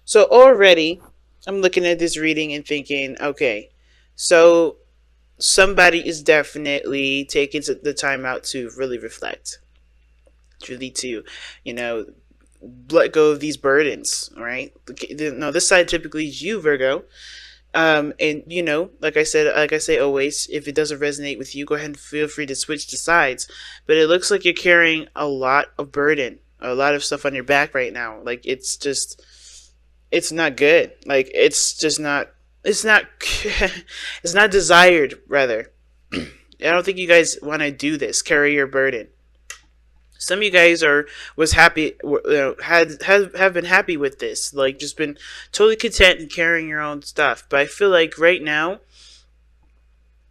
So already, I'm looking at this reading and thinking, okay, so somebody is definitely taking the time out to really reflect, really to, you know, let go of these burdens. All right. No, this side typically is you, Virgo. And like I say always, if it doesn't resonate with you, go ahead and feel free to switch to sides. But it looks like you're carrying a lot of burden, a lot of stuff on your back right now. Like it's not good. Like it's not, it's not desired. Rather, I don't think you guys want to do this. Carry your burden. Some of you guys was happy, have been happy with this, like just been totally content in carrying your own stuff. But I feel like right now,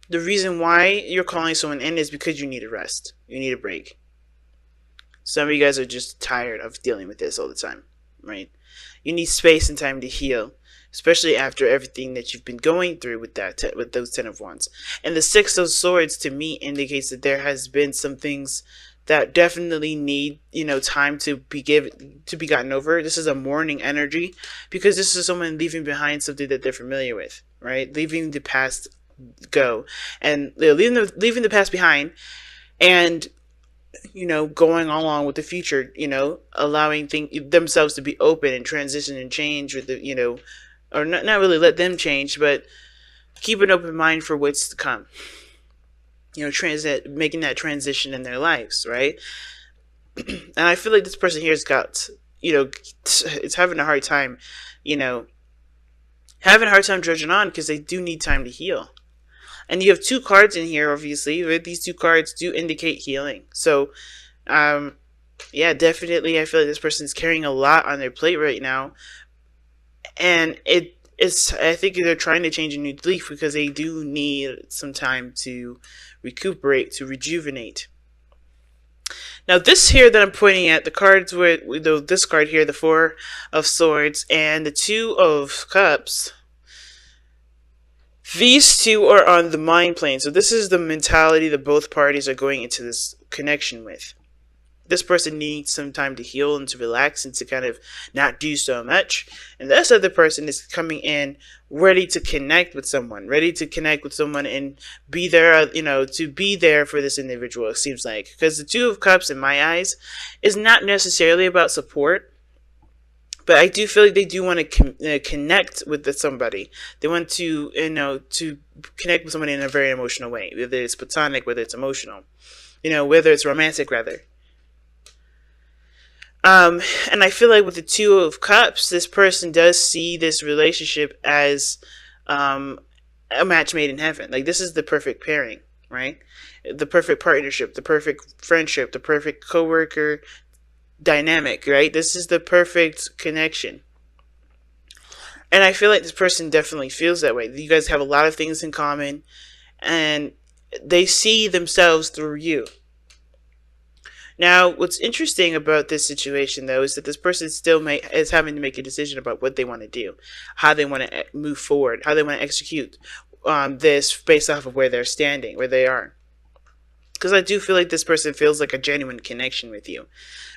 the reason why you're calling someone in is because you need a rest, you need a break. Some of you guys are just tired of dealing with this all the time, right? You need space and time to heal, especially after everything that you've been going through with with those 10 of Wands. And the Six of Swords to me indicates that there has been some things that definitely need, time to be gotten over. This is a mourning energy because this is someone leaving behind something that they're familiar with, right? Leaving the past go, and leaving the past behind, and going along with the future, allowing themselves to be open and transition and change with or not really let them change, but keep an open mind for what's to come. Making that transition in their lives, right? And I feel like this person here's got, it's having a hard time, judging on because they do need time to heal. And you have two cards in here, obviously. Right? These two cards do indicate healing. So, yeah, definitely, I feel like this person's carrying a lot on their plate right now, and I think they're trying to change a new leaf because they do need some time to recuperate, to rejuvenate. Now, this here that I'm pointing at, the cards with this card here, the Four of Swords, and the Two of Cups. These two are on the mind plane. So this is the mentality that both parties are going into this connection with. This person needs some time to heal and to relax and to kind of not do so much. And this other person is coming in ready to connect with someone, and be there, to be there for this individual, it seems like. Because the Two of Cups, in my eyes, is not necessarily about support. But I do feel like they do want to connect with somebody. They want to, to connect with somebody in a very emotional way, whether it's platonic, whether it's emotional, whether it's romantic, rather. And I feel like with the Two of Cups, this person does see this relationship as a match made in heaven. Like, this is the perfect pairing, right? The perfect partnership, the perfect friendship, the perfect coworker dynamic, right? This is the perfect connection. And I feel like this person definitely feels that way. You guys have a lot of things in common, and they see themselves through you. Now, what's interesting about this situation, though, is that this person still is having to make a decision about what they want to do, how they want to move forward, how they want to execute this based off of where they're standing, where they are. Because I do feel like this person feels like a genuine connection with you,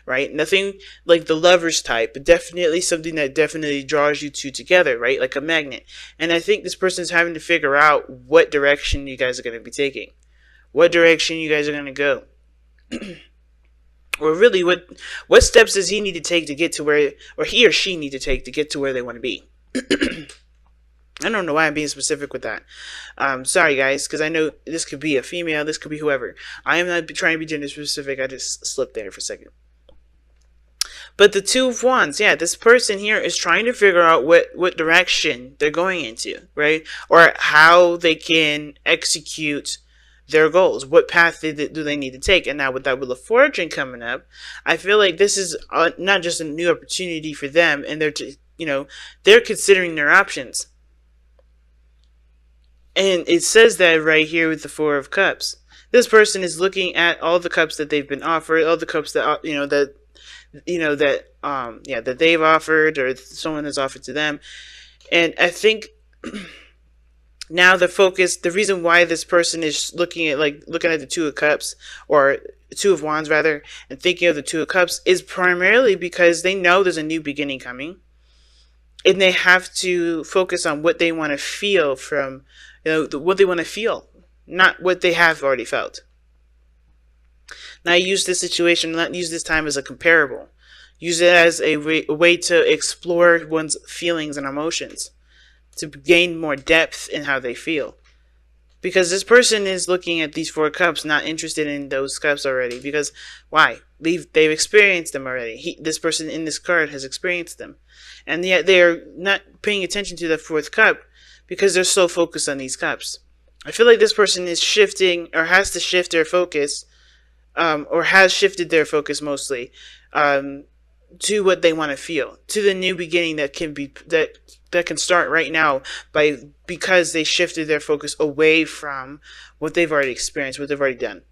right? Nothing like the lovers type, but definitely something that definitely draws you two together, right? Like a magnet. And I think this person's having to figure out what direction you guys are going to be taking, what direction you guys are going to go. Or really, what steps does he need to take to get to where, or he or she need to take to get to where they want to be? I don't know why I'm being specific with that. Sorry, guys, because I know this could be a female, this could be whoever. I am not trying to be gender specific. I just slipped there for a second. But the Two of Wands, yeah, this person here is trying to figure out what direction they're going into, right? Or how they can execute their goals. What path do they need to take? And now with that Wheel of Fortune coming up, I feel like this is not just a new opportunity for them, and they're considering their options. And it says that right here with the Four of Cups. This person is looking at all the cups that they've been offered, all the cups that that they've offered or someone has offered to them. And I think now the reason why this person is looking at the Two of Cups, or Two of Wands rather, and thinking of the Two of Cups is primarily because they know there's a new beginning coming. and they have to focus on what they want to feel from, what they want to feel, not what they have already felt. Now use this situation, not use this time as a comparable. Use it as a way to explore one's feelings and emotions, to gain more depth in how they feel. Because this person is looking at these 4 cups, not interested in those cups already. Because why? They've experienced them already. This person in this card has experienced them, and yet they are not paying attention to the 4th cup because they're so focused on these cups. I feel like this person is shifting, or has to shift their focus, or has shifted their focus mostly, to what they want to feel, to the new beginning that can start right now, because they shifted their focus away from what they've already experienced, what they've already done.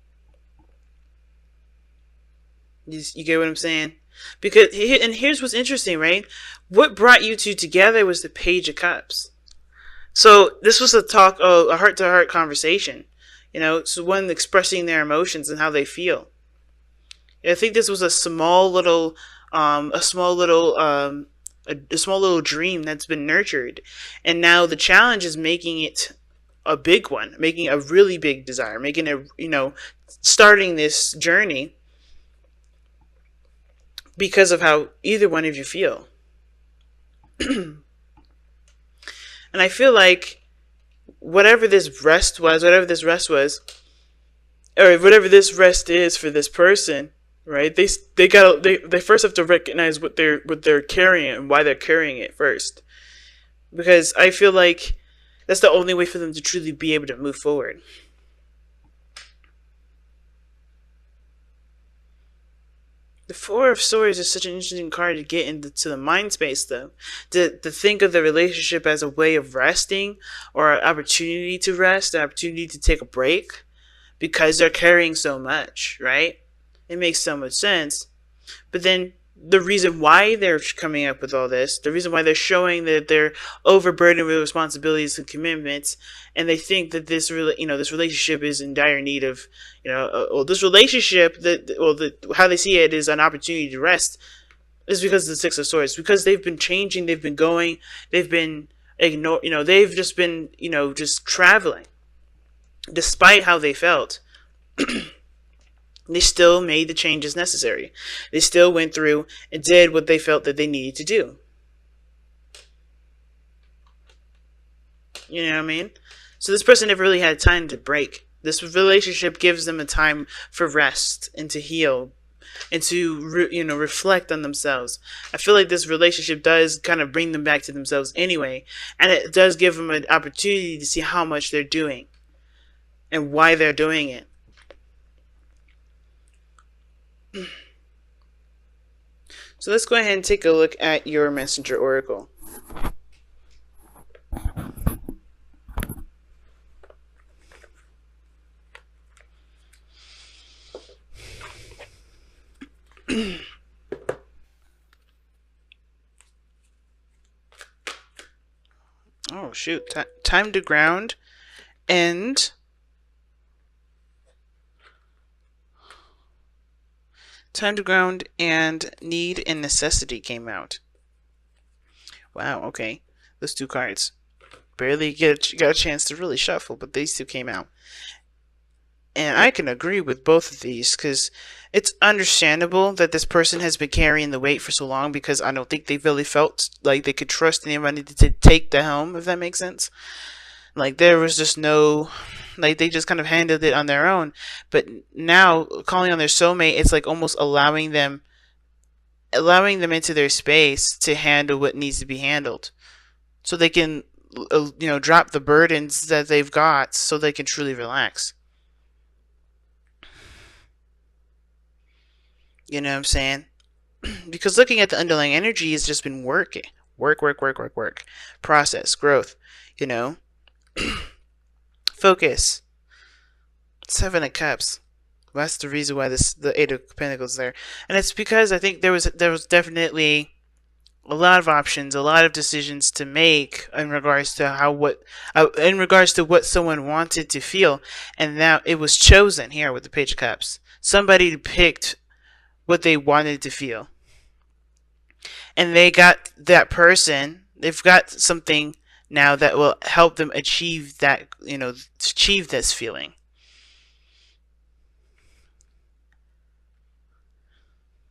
You get what I'm saying? Because, and here's what's interesting, right? What brought you two together was the Page of Cups. So this was a heart-to-heart conversation. So one expressing their emotions and how they feel. I think this was a small little dream that's been nurtured, and now the challenge is making it a big one, making a really big desire, making a starting this journey because of how either one of you feel. And I feel like whatever this rest was, or whatever this rest is for this person, right? They first have to recognize what they're carrying and why they're carrying it first, because I feel like that's the only way for them to truly be able to move forward. The Four of Swords is such an interesting card to get into the mind space, though. To think of the relationship as a way of resting, or an opportunity to rest, an opportunity to take a break, because they're carrying so much, right? It makes so much sense. But then the reason why they're coming up with all this, the reason why they're showing that they're overburdened with responsibilities and commitments, and they think that this relationship is in dire need of, this relationship, how they see it is an opportunity to rest, is because of the Six of Swords. Because they've been changing, they've been going, they've been they've just been, just traveling. Despite how they felt, they still made the changes necessary. They still went through and did what they felt that they needed to do. You know what I mean? So this person never really had time to break. This relationship gives them a time for rest and to heal and to reflect on themselves. I feel like this relationship does kind of bring them back to themselves anyway, and it does give them an opportunity to see how much they're doing and why they're doing it. So let's go ahead and take a look at your Messenger Oracle. Oh shoot, time to ground and need and necessity came out. Wow, okay. Those 2 cards barely got a chance to really shuffle, but these 2 came out. And I can agree with both of these, because it's understandable that this person has been carrying the weight for so long, because I don't think they really felt like they could trust anybody to take the helm, if that makes sense. Like, there was just no, like, they just kind of handled it on their own. But now, calling on their soulmate, it's like almost allowing them into their space to handle what needs to be handled, so they can drop the burdens that they've got, so they can truly relax. You know what I'm saying? Because looking at the underlying energy has just been work, process, growth, focus. 7 of Cups. Well, that's the reason why the 8 of Pentacles is there, and it's because I think there was definitely a lot of options, a lot of decisions to make in regards to what someone wanted to feel, and now it was chosen here with the Page of Cups. Somebody picked what they wanted to feel, and they got that person They've got something now that will help them achieve that, achieve this feeling.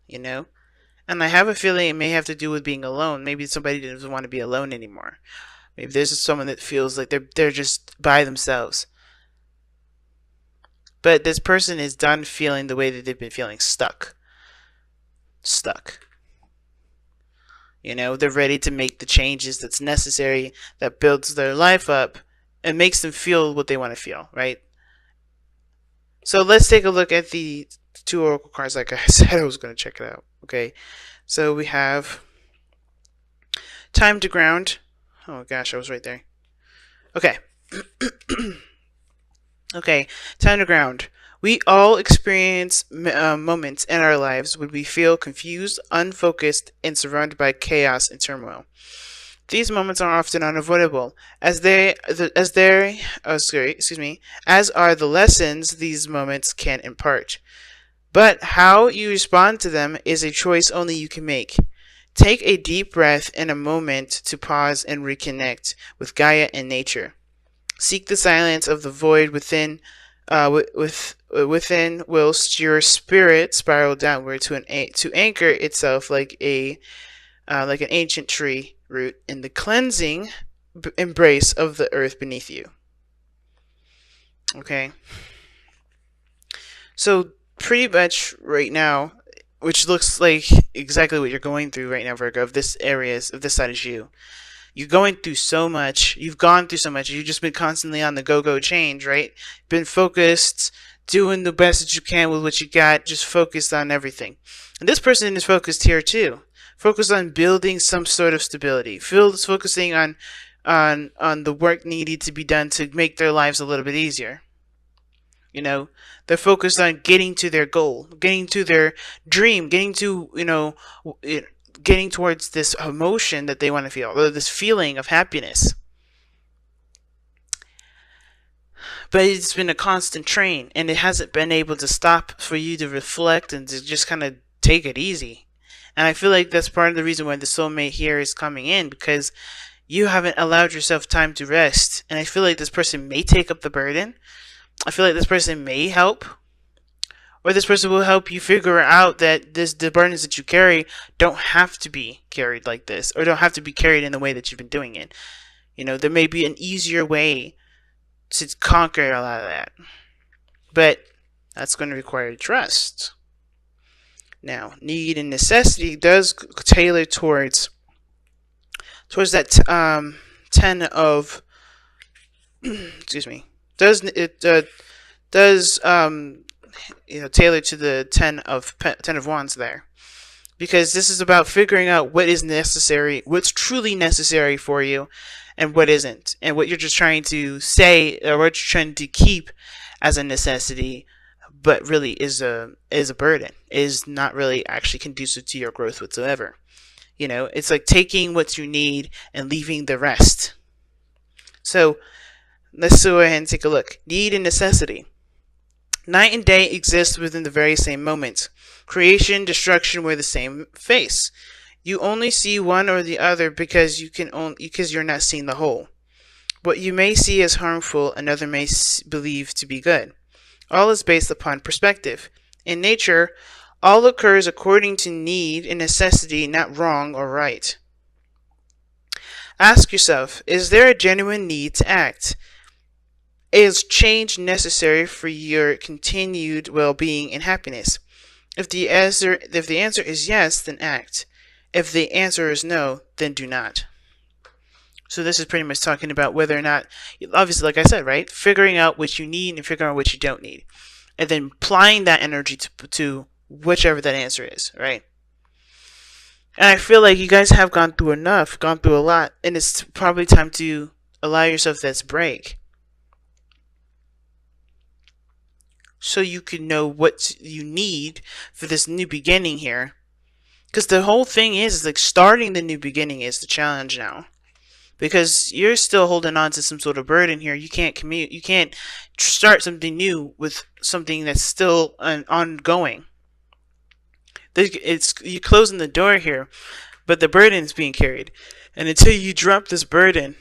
You know? And I have a feeling it may have to do with being alone. Maybe somebody doesn't want to be alone anymore. Maybe there's just someone that feels like they're just by themselves. But this person is done feeling the way that they've been feeling, stuck. Stuck. They're ready to make the changes that's necessary, that builds their life up and makes them feel what they want to feel, right? So let's take a look at the two oracle cards. Like I said, I was going to check it out. Okay, so we have time to ground. Oh gosh, I was right there. Okay. Okay, time to ground. We all experience moments in our lives when we feel confused, unfocused, and surrounded by chaos and turmoil. These moments are often unavoidable, as as are the lessons these moments can impart. But how you respond to them is a choice only you can make. Take a deep breath and a moment to pause and reconnect with Gaia and nature. Seek the silence of the void within, within, whilst your spirit spiral downward to anchor itself like an ancient tree root in the cleansing embrace of the earth beneath you. Okay. So pretty much right now, which looks like exactly what you're going through right now, Virgo, of this side is you. You're going through so much. You've gone through so much. You've just been constantly on the go-go change, right? Been focused, doing the best that you can with what you got, just focused on everything. And this person is focused here too. Focused on building some sort of stability. Focusing on the work needed to be done to make their lives a little bit easier. They're focused on getting to their goal, getting to their dream, getting towards this emotion that they want to feel, or this feeling of happiness. But it's been a constant train, and it hasn't been able to stop for you to reflect and to just kind of take it easy. And I feel like that's part of the reason why the soulmate here is coming in, because you haven't allowed yourself time to rest. And I feel like this person may take up the burden. I feel like this person may help, or this person will help you figure out that the burdens that you carry don't have to be carried like this, or don't have to be carried in the way that you've been doing it. There may be an easier way to conquer a lot of that, but that's going to require trust. Now, need and necessity does tailor towards that 10 of excuse me. Does tailor to the 10 of Wands there, because this is about figuring out what is necessary, what's truly necessary for you, and what isn't, and what you're just trying to say or what you're trying to keep as a necessity, but really is a burden, is not really actually conducive to your growth whatsoever. It's like taking what you need and leaving the rest. So let's go ahead and take a look. Need and necessity. Night and day exist within the very same moment. Creation, destruction wear the same face. You only see one or the other because you're not seeing the whole. What you may see as harmful, another may believe to be good. All is based upon perspective. In nature, all occurs according to need and necessity, not wrong or right. Ask yourself, is there a genuine need to act? Is change necessary for your continued well-being and happiness? If the answer is yes, then act. If the answer is no, then do not. So this is pretty much talking about whether or not, obviously, like I said, right? Figuring out what you need and figuring out what you don't need. And then applying that energy to whichever that answer is, right? And I feel like you guys have gone through a lot, and it's probably time to allow yourself this break, so you can know what you need for this new beginning here. Because the whole thing is like starting the new beginning is the challenge now. Because you're still holding on to some sort of burden here. You can't you can't start something new with something that's still ongoing. You're closing the door here, but the burden is being carried. And until you drop this burden,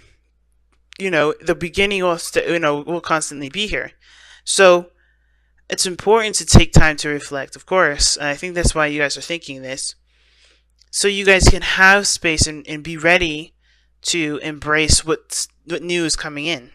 the beginning will constantly be here. So it's important to take time to reflect, of course. And I think that's why you guys are thinking this. So you guys can have space and be ready to embrace what new is coming in.